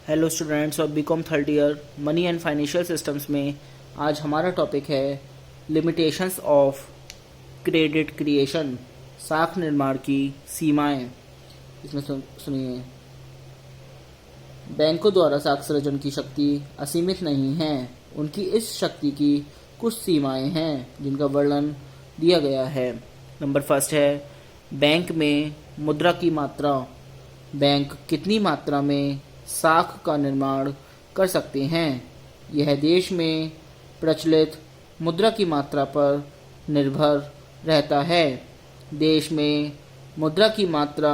Hello students of BCom third year money and financial systems में आज हमारा topic है लिमिटेशंस ऑफ क्रेडिट क्रिएशन, साख निर्माण की सीमाएं। इसमें सुनिए, बैंकों द्वारा साख सृजन की शक्ति असीमित नहीं है। उनकी इस शक्ति की कुछ सीमाएं हैं जिनका वर्णन दिया गया है। नंबर फर्स्ट है बैंक में मुद्रा की मात्रा। बैंक कितनी मात्रा में साख का निर्माण कर सकते हैं, यह देश में प्रचलित मुद्रा की मात्रा पर निर्भर रहता है। देश में मुद्रा की मात्रा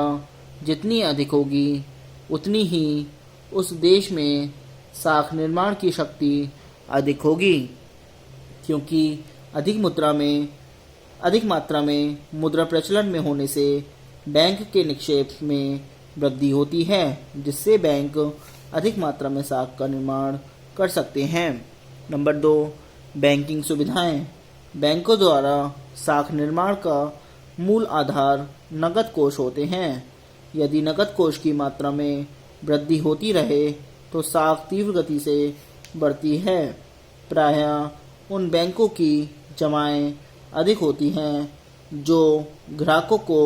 जितनी अधिक होगी उतनी ही उस देश में साख निर्माण की शक्ति अधिक होगी, क्योंकि अधिक मात्रा में मुद्रा प्रचलन में होने से बैंक के निक्षेप में वृद्धि होती है, जिससे बैंक अधिक मात्रा में साख का निर्माण कर सकते हैं। नंबर 2, बैंकिंग सुविधाएं। बैंकों द्वारा साख निर्माण का मूल आधार नकद कोष होते हैं। यदि नकद कोष की मात्रा में वृद्धि होती रहे तो साख तीव्र गति से बढ़ती है। प्रायः उन बैंकों की जमाएं अधिक होती हैं जो ग्राहकों को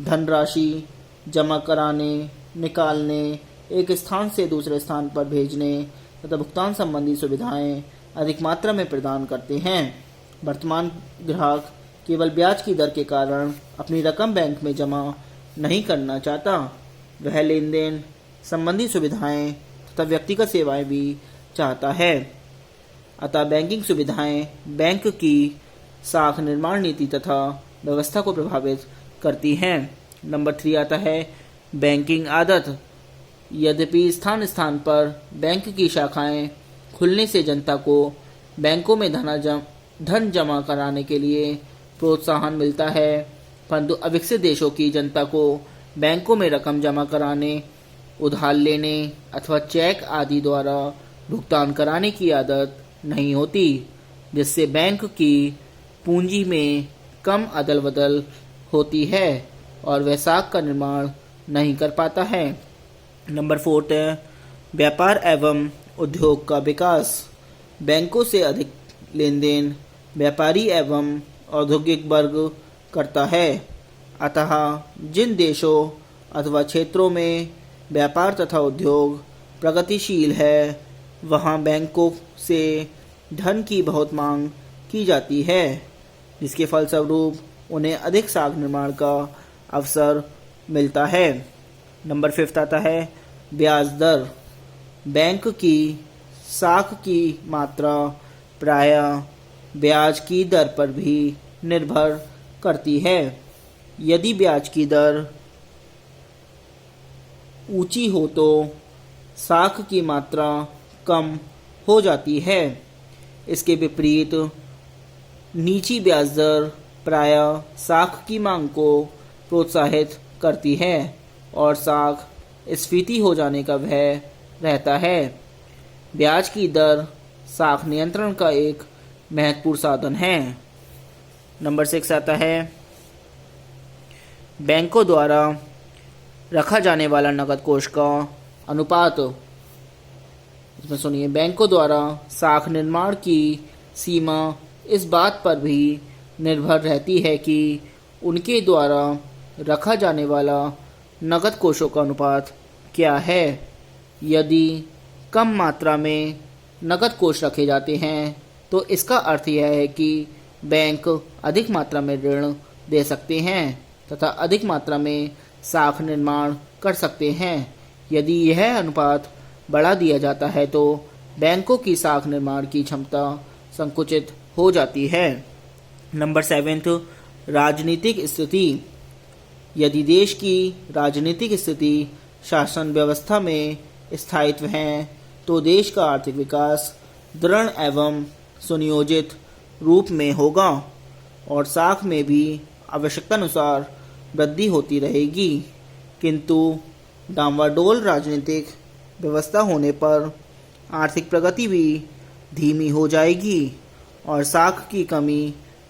धनराशि जमा कराने, निकालने, एक स्थान से दूसरे स्थान पर भेजने तथा भुगतान संबंधी सुविधाएं अधिक मात्रा में प्रदान करते हैं। वर्तमान ग्राहक केवल ब्याज की दर के कारण अपनी रकम बैंक में जमा नहीं करना चाहता, वह लेन देन संबंधी सुविधाएं तथा व्यक्तिगत सेवाएं भी चाहता है। अतः बैंकिंग सुविधाएं बैंक की साख निर्माण नीति तथा व्यवस्था को प्रभावित करती हैं। नंबर 3 आता है बैंकिंग आदत। यद्यपि स्थान स्थान पर बैंक की शाखाएं खुलने से जनता को बैंकों में धन जमा कराने के लिए प्रोत्साहन मिलता है, परंतु अविकसित देशों की जनता को बैंकों में रकम जमा कराने, उधार लेने अथवा चेक आदि द्वारा भुगतान कराने की आदत नहीं होती, जिससे बैंक की पूंजी में कम अदल बदल होती है और वह साख का निर्माण नहीं कर पाता है। नंबर 4 है व्यापार एवं उद्योग का विकास। बैंकों से अधिक लेन देन व्यापारी एवं औद्योगिक वर्ग करता है। अतः जिन देशों अथवा क्षेत्रों में व्यापार तथा उद्योग प्रगतिशील है, वहाँ बैंकों से धन की बहुत मांग की जाती है, जिसके फलस्वरूप उन्हें अधिक साख निर्माण का अवसर मिलता है। नंबर 5 आता है ब्याज दर। बैंक की साख की मात्रा प्रायः ब्याज की दर पर भी निर्भर करती है। यदि ब्याज की दर ऊंची हो तो साख की मात्रा कम हो जाती है। इसके विपरीत नीची ब्याज दर प्रायः साख की मांग को प्रोत्साहित करती है और साख स्फीति हो जाने का भय रहता है। ब्याज की दर साख नियंत्रण का एक महत्वपूर्ण साधन है। नंबर 6 आता है बैंकों द्वारा रखा जाने वाला नकद कोष का अनुपात। इसमें सुनिए, बैंकों द्वारा साख निर्माण की सीमा इस बात पर भी निर्भर रहती है कि उनके द्वारा रखा जाने वाला नकद कोषों का अनुपात क्या है। यदि कम मात्रा में नकद कोष रखे जाते हैं तो इसका अर्थ यह है कि बैंक अधिक मात्रा में ऋण दे सकते हैं तथा अधिक मात्रा में साख निर्माण कर सकते हैं। यदि यह अनुपात बढ़ा दिया जाता है तो बैंकों की साख निर्माण की क्षमता संकुचित हो जाती है। नंबर 7, राजनीतिक स्थिति। यदि देश की राजनीतिक स्थिति शासन व्यवस्था में स्थायित्व है तो देश का आर्थिक विकास दृढ़ एवं सुनियोजित रूप में होगा और साख में भी आवश्यकतानुसार वृद्धि होती रहेगी। किंतु डामाडोल राजनीतिक व्यवस्था होने पर आर्थिक प्रगति भी धीमी हो जाएगी और साख की कमी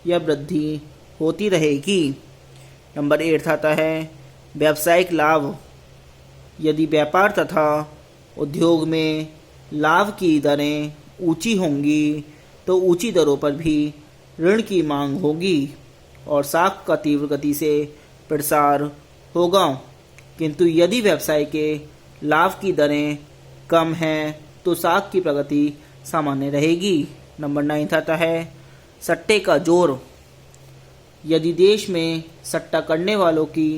या वृद्धि होती रहेगी। नंबर 8 आता है व्यावसायिक लाभ। यदि व्यापार तथा उद्योग में लाभ की दरें ऊंची होंगी तो ऊंची दरों पर भी ऋण की मांग होगी और साख का तीव्र गति से प्रसार होगा। किंतु यदि व्यवसाय के लाभ की दरें कम हैं तो साख की प्रगति सामान्य रहेगी। नंबर 9 आता है सट्टे का जोर। यदि देश में सट्टा करने वालों की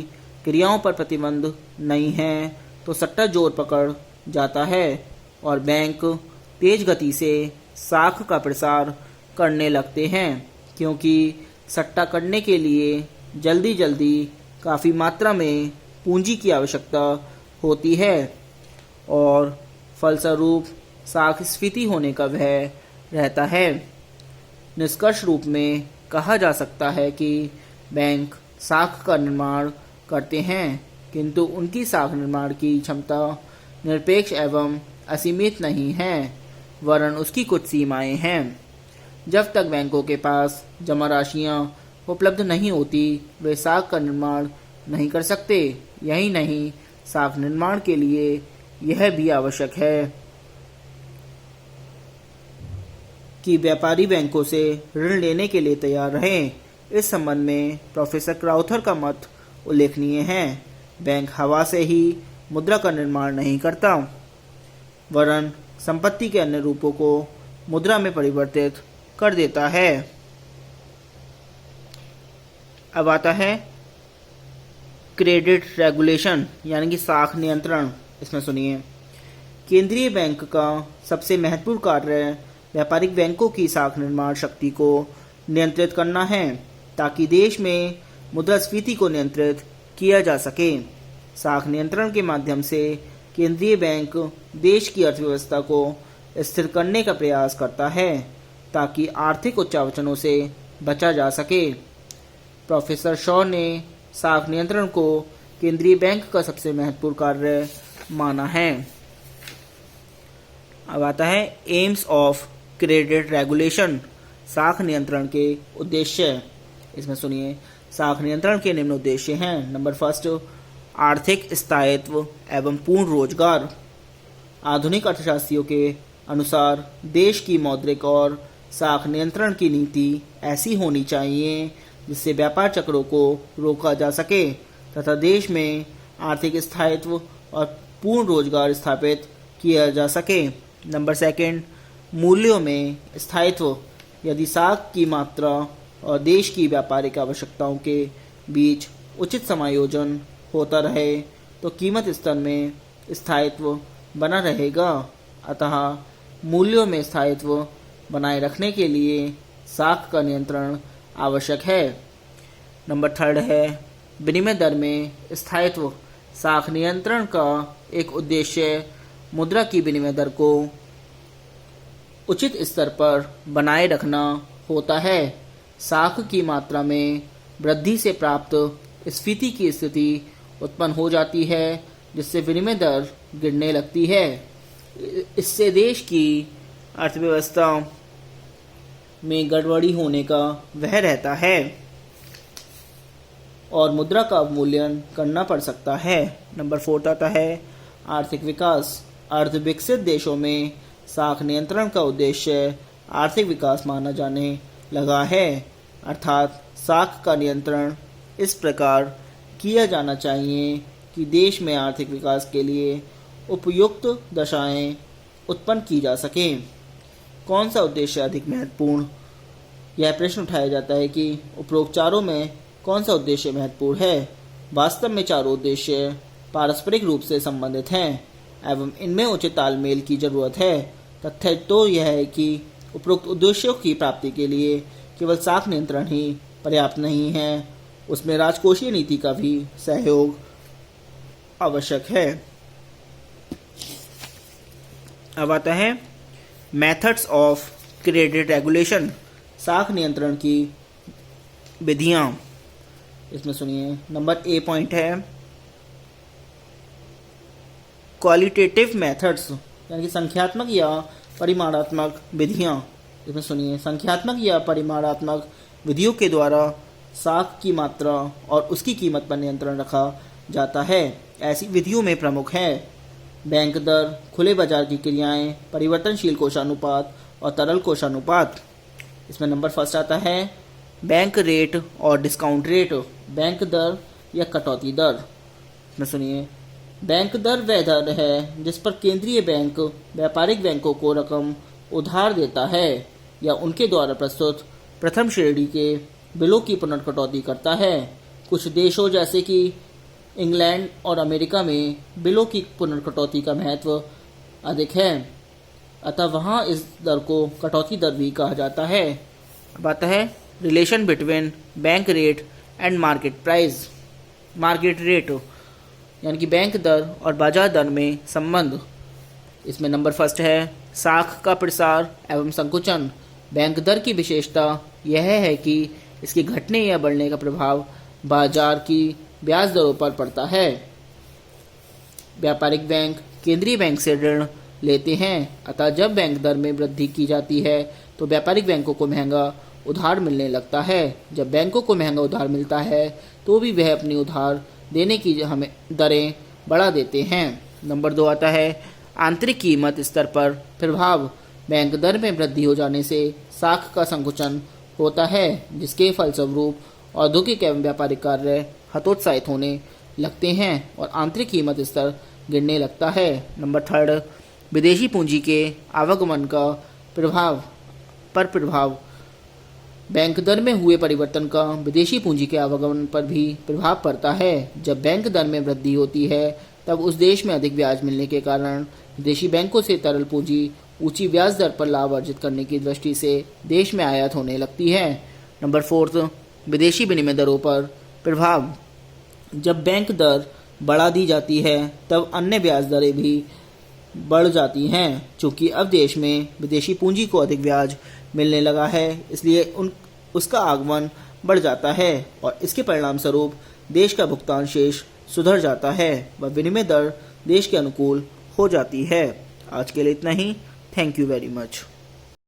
क्रियाओं पर प्रतिबंध नहीं है तो सट्टा जोर पकड़ जाता है और बैंक तेज गति से साख का प्रसार करने लगते हैं, क्योंकि सट्टा करने के लिए जल्दी जल्दी काफ़ी मात्रा में पूंजी की आवश्यकता होती है और फलस्वरूप साख स्फीति होने का भय रहता है। निष्कर्ष रूप में कहा जा सकता है कि बैंक साख का निर्माण करते हैं, किंतु उनकी साख निर्माण की क्षमता निरपेक्ष एवं असीमित नहीं है, वरन उसकी कुछ सीमाएं हैं। जब तक बैंकों के पास जमा राशियां उपलब्ध नहीं होती वे साख का निर्माण नहीं कर सकते। यही नहीं, साख निर्माण के लिए यह भी आवश्यक है कि व्यापारी बैंकों से ऋण लेने के लिए तैयार रहें। इस संबंध में प्रोफेसर क्राउथर का मत उल्लेखनीय है। बैंक हवा से ही मुद्रा का निर्माण नहीं करता, वरन संपत्ति के अन्य रूपों को मुद्रा में परिवर्तित कर देता है। अब आता है क्रेडिट रेगुलेशन यानी कि साख नियंत्रण। इसमें सुनिए, केंद्रीय बैंक का सबसे महत्वपूर्ण कार्य व्यापारिक बैंकों की साख निर्माण शक्ति को नियंत्रित करना है ताकि देश में मुद्रास्फीति को नियंत्रित किया जा सके। साख नियंत्रण के माध्यम से केंद्रीय बैंक देश की अर्थव्यवस्था को स्थिर करने का प्रयास करता है ताकि आर्थिक उच्चावचनों से बचा जा सके। प्रोफेसर शॉ ने साख नियंत्रण को केंद्रीय बैंक का सबसे महत्वपूर्ण कार्य माना है। अब आता है एम्स ऑफ क्रेडिट रेगुलेशन, साख नियंत्रण के उद्देश्य। इसमें सुनिए, साख नियंत्रण के निम्न उद्देश्य हैं। नंबर 1, आर्थिक स्थायित्व एवं पूर्ण रोजगार। आधुनिक अर्थशास्त्रियों के अनुसार देश की मौद्रिक और साख नियंत्रण की नीति ऐसी होनी चाहिए जिससे व्यापार चक्रों को रोका जा सके तथा देश में आर्थिक स्थायित्व और पूर्ण रोजगार स्थापित किया जा सके। नंबर 2, मूल्यों में स्थायित्व। यदि साख की मात्रा और देश की व्यापारिक आवश्यकताओं के बीच उचित समायोजन होता रहे तो कीमत स्तर में स्थायित्व बना रहेगा। अतः मूल्यों में स्थायित्व बनाए रखने के लिए साख का नियंत्रण आवश्यक है। नंबर 3 है विनिमय दर में स्थायित्व। साख नियंत्रण का एक उद्देश्य मुद्रा की विनिमय दर को उचित स्तर पर बनाए रखना होता है। साख की मात्रा में वृद्धि से प्राप्त स्फीति की स्थिति उत्पन्न हो जाती है जिससे विनिमय दर गिरने लगती है। इससे देश की अर्थव्यवस्था में गड़बड़ी होने का वह रहता है और मुद्रा का अवमूल्यन करना पड़ सकता है। नंबर 4 आता है आर्थिक विकास। अर्धविकसित देशों में साख नियंत्रण का उद्देश्य आर्थिक विकास माना जाने लगा है, अर्थात साख का नियंत्रण इस प्रकार किया जाना चाहिए कि देश में आर्थिक विकास के लिए उपयुक्त दशाएं उत्पन्न की जा सकें। कौन सा उद्देश्य अधिक महत्वपूर्ण? यह प्रश्न उठाया जाता है कि उपरोक्त चारों में कौन सा उद्देश्य महत्वपूर्ण है। वास्तव में चारों उद्देश्य पारस्परिक रूप से संबंधित हैं एवं इनमें उचित तालमेल की जरूरत है। तथ्य तो यह है कि उपरोक्त उद्देश्यों की प्राप्ति के लिए केवल साख नियंत्रण ही पर्याप्त नहीं है, उसमें राजकोषीय नीति का भी सहयोग आवश्यक है। अब आता है मेथड्स ऑफ क्रेडिट रेगुलेशन, साख नियंत्रण की विधियां। इसमें सुनिए, नंबर ए पॉइंट है क्वालिटेटिव मेथड्स यानी कि संख्यात्मक या परिमाणात्मक विधियां। इसमें सुनिए, संख्यात्मक या परिमाणात्मक विधियों के द्वारा साख की मात्रा और उसकी कीमत पर नियंत्रण रखा जाता है। ऐसी विधियों में प्रमुख है बैंक दर, खुले बाजार की क्रियाएं, परिवर्तनशील कोषानुपात और तरल कोषानुपात। इसमें नंबर फर्स्ट आता है बैंक रेट और डिस्काउंट रेट, बैंक दर या कटौती दर। इसमें सुनिए, बैंक दर वह दर है जिस पर केंद्रीय बैंक व्यापारिक बैंकों को रकम उधार देता है या उनके द्वारा प्रस्तुत प्रथम श्रेणी के बिलों की पुनर्कटौती करता है। कुछ देशों जैसे कि इंग्लैंड और अमेरिका में बिलों की पुनर्कटौती का महत्व अधिक है, अतः वहाँ इस दर को कटौती दर भी कहा जाता है। अब आता है relation between bank rate and market price, market rate यानी कि बैंक दर और बाजार दर में संबंध। इसमें नंबर फर्स्ट है साख का प्रसार एवं संकुचन। बैंक दर की विशेषता यह है कि इसके घटने या बढ़ने का प्रभाव बाजार की ब्याज दरों पर पड़ता है। व्यापारिक बैंक केंद्रीय बैंक से ऋण लेते हैं, अतः जब बैंक दर में वृद्धि की जाती है तो व्यापारिक बैंकों को महंगा उधार मिलने लगता है। जब बैंकों को महंगा उधार मिलता है तो भी वह अपनी उधार देने की हमें दरें बढ़ा देते हैं। नंबर 2 आता है आंतरिक कीमत स्तर पर प्रभाव। बैंक दर में वृद्धि हो जाने से साख का संकुचन होता है, जिसके फलस्वरूप औद्योगिक एवं व्यापारिक कार्य हतोत्साहित होने लगते हैं और आंतरिक कीमत स्तर गिरने लगता है। नंबर 3 विदेशी पूंजी के आवागमन का प्रभाव। बैंक दर में हुए परिवर्तन का विदेशी पूंजी के आवागमन पर भी प्रभाव पड़ता है। जब बैंक दर में वृद्धि होती है तब उस देश में अधिक ब्याज मिलने के कारण विदेशी बैंकों से तरल पूंजी ऊंची ब्याज दर पर लाभ अर्जित करने की दृष्टि से देश में आयात होने लगती है। नंबर 4 विदेशी विनिमय दरों पर प्रभाव। जब बैंक दर बढ़ा दी जाती है तब अन्य ब्याज दरें भी बढ़ जाती हैं। चूँकि अब देश में विदेशी पूंजी को अधिक ब्याज मिलने लगा है, इसलिए उसका आगमन बढ़ जाता है और इसके परिणाम स्वरूप देश का भुगतान शेष सुधर जाता है व विनिमय दर देश के अनुकूल हो जाती है। आज के लिए इतना ही। Thank you very much.